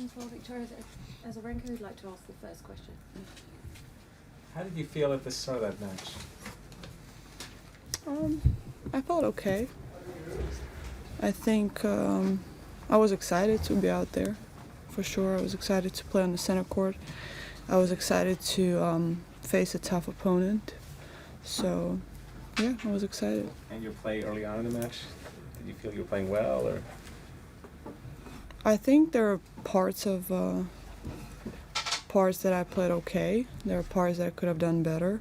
questions for Victoria Azarenka, who'd like to ask the first question. How did you feel at the start of that match? I felt okay. I think I was excited to be out there, for sure. I was excited to play on the center court. I was excited to face a tough opponent. So, yeah, I was excited. And your play early on in the match? Did you feel you were playing well, or? I think there are parts that I played okay. There are parts that I could have done better.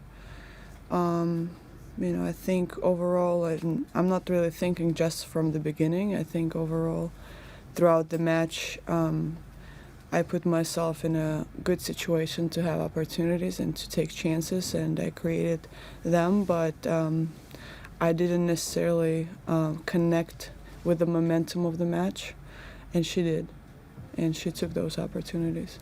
I think overall, I'm not really thinking just from the beginning. I think overall, throughout the match, I put myself in a good situation to have opportunities and to take chances, and I created them, but I didn't necessarily connect with the momentum of the match, and she did, and she took those opportunities.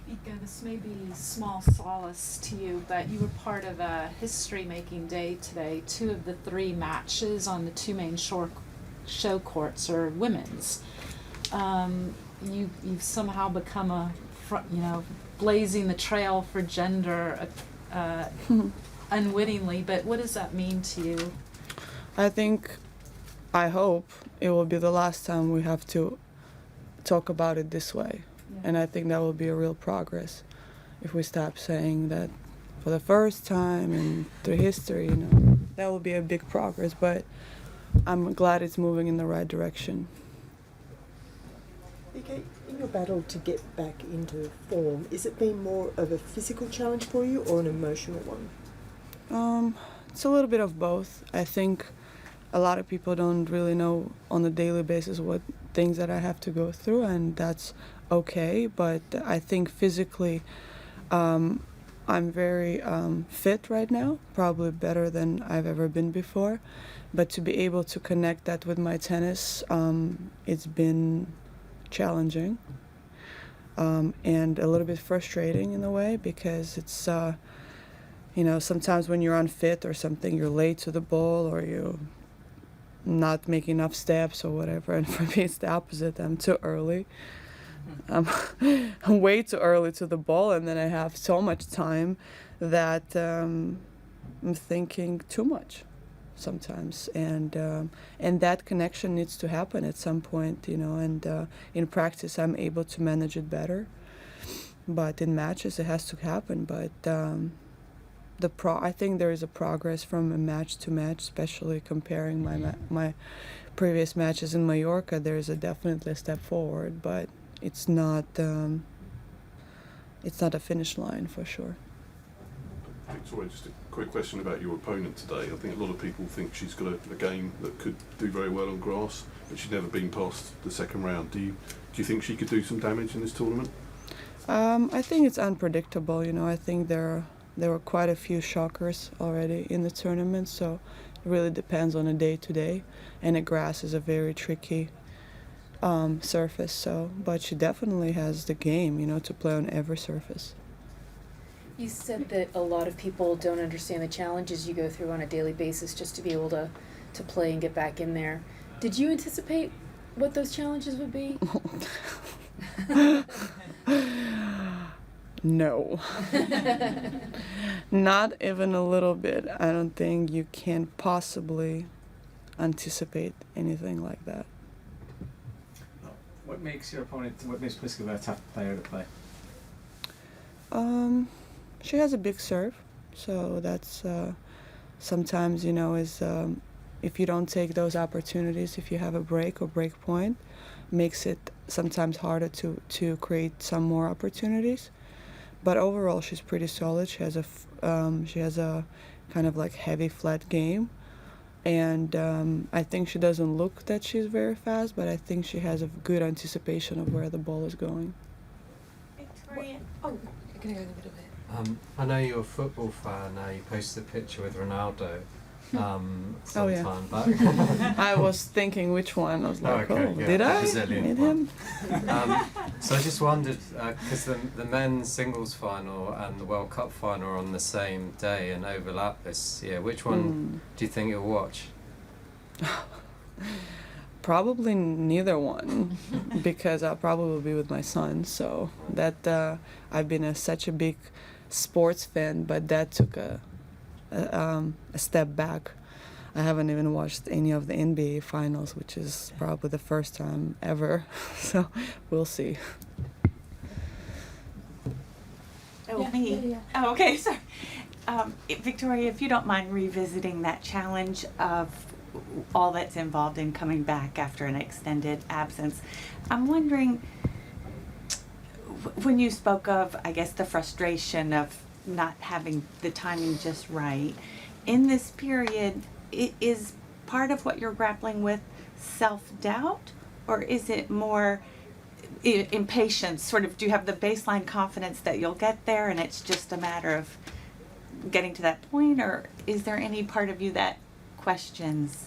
Vika, this may be small solace to you, but you were part of a history-making day today. 2 of the 3 matches on the 2 main show courts are women's. You've somehow become blazing the trail for gender unwittingly, but what does that mean to you? I hope it will be the last time we have to talk about it this way. Yeah. And I think that will be a real progress if we stop saying that for the first time in through history, that will be a big progress, but I'm glad it's moving in the right direction. Okay, in your battle to get back into form, is it been more of a physical challenge for you or an emotional one? It's a little bit of both. I think a lot of people don't really know on a daily basis what things that I have to go through, and that's okay. But I think physically, I'm very fit right now, probably better than I've ever been before. But to be able to connect that with my tennis, it's been challenging and a little bit frustrating in a way, because it's sometimes when you're unfit or something, you're late to the ball or you're not making enough steps or whatever, and for me it's the opposite. I'm too early. I'm way too early to the ball, and then I have so much time that I'm thinking too much sometimes, and that connection needs to happen at some point, and in practice I'm able to manage it better, but in matches it has to happen. But I think there is a progress from a match to match, especially comparing my previous matches in Mallorca. There is definitely a step forward, but it's not a finish line for sure. Victoria, just a quick question about your opponent today. I think a lot of people think she's got a game that could do very well on grass, but she's never been past the second round. Do you think she could do some damage in this tournament? I think it's unpredictable. I think there were quite a few shockers already in the tournament, so it really depends on a day-to-day, and the grass is a very tricky surface. But she definitely has the game, to play on every surface. You said that a lot of people don't understand the challenges you go through on a daily basis just to be able to play and get back in there. Did you anticipate what those challenges would be? No. Not even a little bit. I don't think you can possibly anticipate anything like that. What makes Pliskova a tough player to play? She has a big serve, so that's sometimes, is if you don't take those opportunities, if you have a break or break point, makes it sometimes harder to create some more opportunities. But overall, she's pretty solid. She has a kind of like heavy flat game, and I think she doesn't look that she's very fast, but I think she has a good anticipation of where the ball is going. Victoria, you're going to go in the middle here. I know you're a football fan. You posted a picture with Ronaldo time back. I was thinking which one. I was like, did I Brazilian meet him? So I just wondered, because the men's singles final and the World Cup final are on the same day and overlap this year. Which one do you think you'll watch? Probably neither one, because I'll probably be with my son. So that I've been such a big sports fan, but that took a step back. I haven't even watched any of the NBA finals, which is probably the first time ever. So we'll see. Oh, Yeah, me? yeah. Oh, okay, sorry. Victoria, if you don't mind revisiting that challenge of all that's involved in coming back after an extended absence, I'm wondering, when you spoke of, I guess, the frustration of not having the timing just right, in this period, is part of what you're grappling with self-doubt, or is it more impatience? Sort of, do you have the baseline confidence that you'll get there and it's just a matter of getting to that point, or is there any part of you that questions?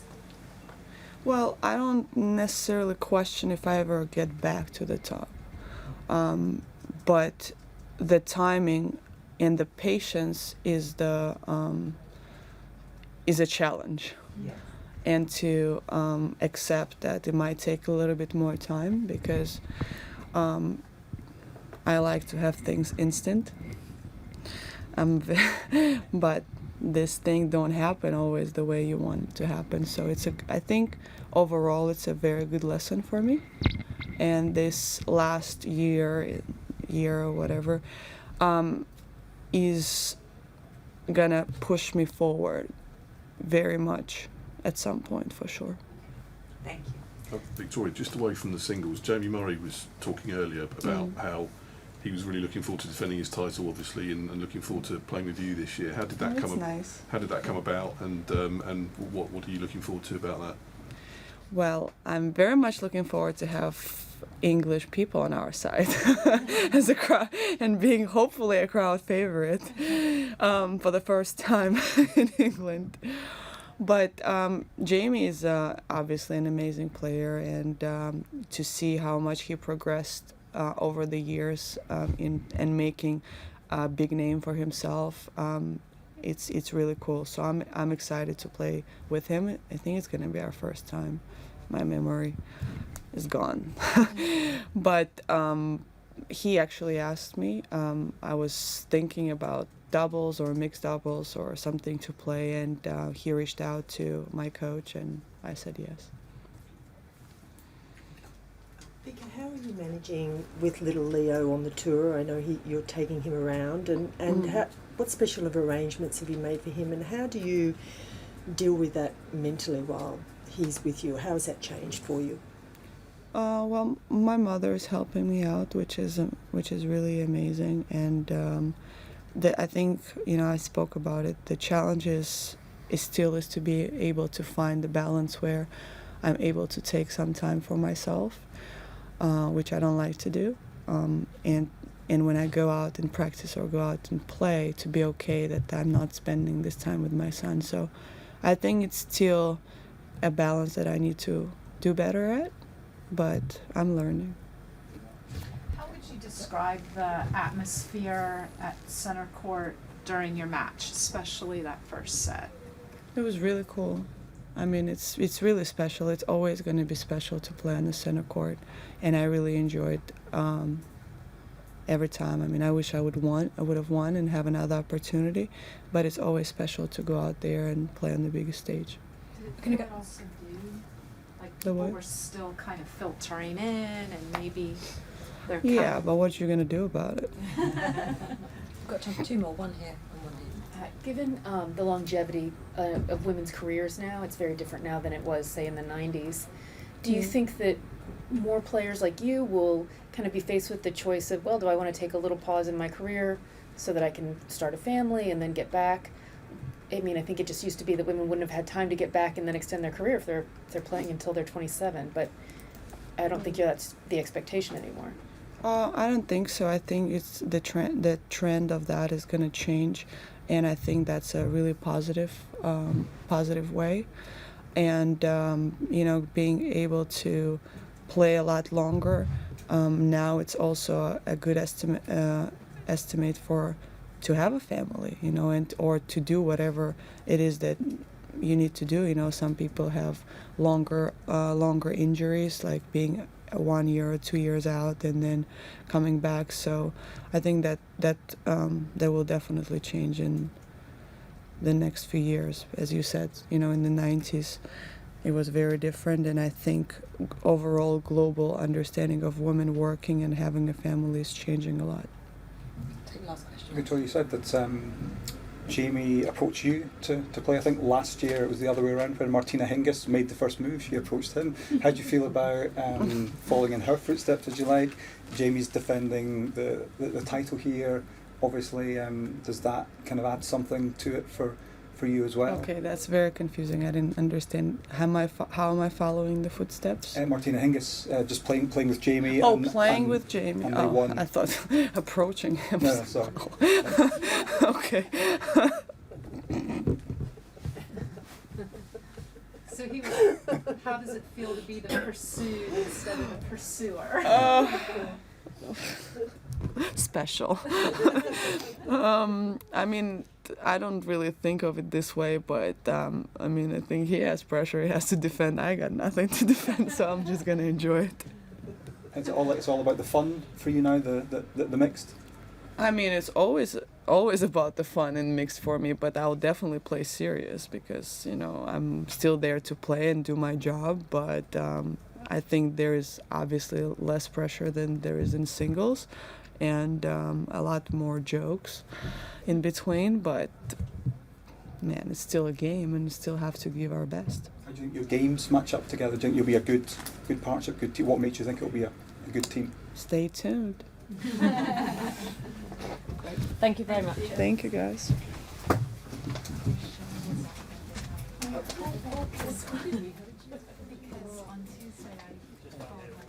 Well, I don't necessarily question if I ever get back to the top, but the timing and the patience is a challenge. Yes. And to accept that it might take a little bit more time, because I like to have things instant. But this thing don't happen always the way you want it to happen. So I think overall it's a very good lesson for me. And this last year or whatever, is gonna push me forward very much at some point, for sure. Thank you. Victoria, just away from the singles, Jamie Murray was talking earlier about how he was really looking forward to defending his title, obviously, and looking forward to playing with you this year. How did that That's nice. How did that come about, and what are you looking forward to about that? Well, I'm very much looking forward to have English people on our side as a crowd, and being hopefully a crowd favorite for the first time in England. But Jamie is obviously an amazing player, and to see how much he progressed over the years in making a big name for himself, it's really cool. So I'm excited to play with him. I think it's going to be our first time. My memory is gone. But he actually asked me. I was thinking about doubles or mixed doubles or something to play, and he reached out to my coach, and I said yes. Vika, how are you managing with little Leo on the tour? I know you're taking him around, and what special of arrangements have you made for him, and how do you deal with that mentally while he's with you? How has that changed for you? Well, my mother is helping me out, which is really amazing, and I think, I spoke about it. The challenge is to be able to find the balance where I'm able to take some time for myself, which I don't like to do, and when I go out and practice or go out and play, to be okay that I'm not spending this time with my son. So I think it's still a balance that I need to do better at, but I'm learning. How would you describe the atmosphere at center court during your match, especially that first set? It was really cool. I mean, it's really special. It's always going to be special to play on the center court, and I really enjoyed every time. I mean, I wish I would have won and have another opportunity, but it's always special to go out there and play on the biggest stage. Did it also do, like, The people what? were still kind of filtering in, and maybe they're kind Yeah, of... but what you gonna do about it? We've got time for two more, one here and one here. Given the longevity of women's careers now, it's very different now than it was, say, in the 90s. Do you think that more players like you will kind of be faced with the choice of, well, do I want to take a little pause in my career so that I can start a family and then get back? I mean, I think it just used to be that women wouldn't have had time to get back and then extend their career if they're playing until they're 27. But I don't think that's the expectation anymore. I don't think so. I think it's the trend of that is going to change, and I think that's a really positive way. And being able to play a lot longer, now it's also a good estimate for to have a family, and or to do whatever it is that you need to do. You know, some people have longer injuries, like being 1 year or 2 years out and then coming back. So I think that will definitely change in the next few years. As you said, you know, in the 90s it was very different, and I think overall global understanding of women working and having a family is changing a lot. Take the last question. Victoria, you said that Jamie approached you to play. I think last year it was the other way around when Martina Hingis made the first move. She approached him. How do you feel about following in her footsteps, as you like? Jamie's defending the title here. Obviously, does that kind of add something to it for you as well? Okay, that's very confusing. I didn't understand. How am I following the footsteps? Martina Hingis just playing with Jamie. Playing with Jamie. And they won. I thought approaching him. No, sorry. Okay. So how does it feel to be the pursued instead of the pursuer? Special. I mean, I don't really think of it this way, but I mean, I think he has pressure. He has to defend. I got nothing to defend, so I'm just gonna enjoy it. It's all about the fun for you now. The mixed. I mean, it's always about the fun and mixed for me, but I'll definitely play serious because, you know, I'm still there to play and do my job, but I think there is obviously less pressure than there is in singles, and a lot more jokes in between, but man, it's still a game and we still have to give our best. How do you think your games match up together? Do you think you'll be a good partnership, good team? What makes you think it'll be a good team? Stay tuned. Great. Thank you very much. Thank you, guys.